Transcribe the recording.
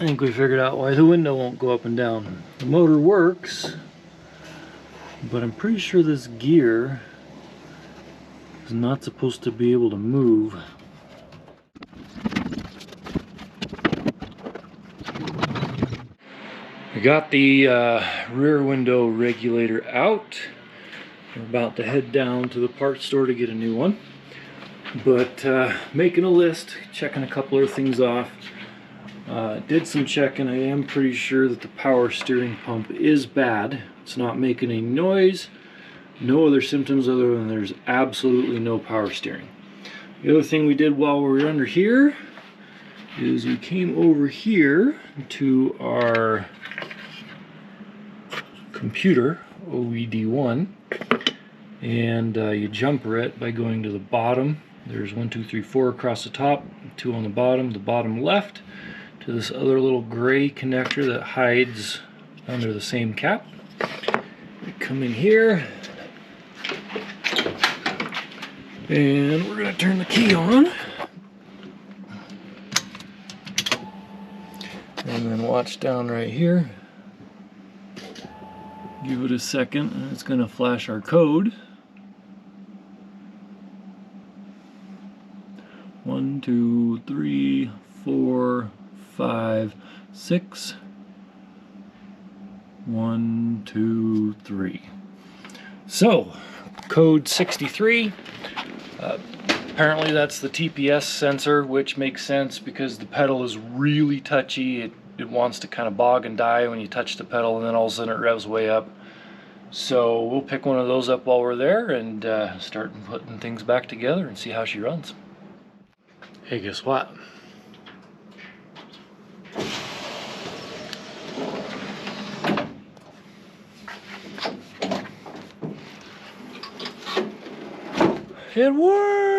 think we figured out why the window won't go up and down. The motor works, but I'm pretty sure this gear is not supposed to be able to move. I got the rear window regulator out. We're about to head down to the parts store to get a new one. But making a list, checking a couple of things off. Did some checking. I am pretty sure that the power steering pump is bad. It's not making any noise. No other symptoms other than there's absolutely no power steering. The other thing we did while we were under here is we came over here to our computer, OBD1, and you jumper it by going to the bottom. There's 1, 2, 3, 4 across the top, 2 on the bottom left, to this other little gray connector that hides under the same cap. We come in here, and we're going to turn the key on. And then watch down right here. Give it a second, and it's going to flash our code. 1, 2, 3, 4, 5, 6. 1, 2, 3. So, code 63. Apparently that's the TPS sensor, which makes sense because the pedal is really touchy. It wants to kind of bog and die when you touch the pedal, and then all of a sudden it revs way up. So we'll pick one of those up while we're there and start putting things back together and see how she runs. Hey, guess what? It worked!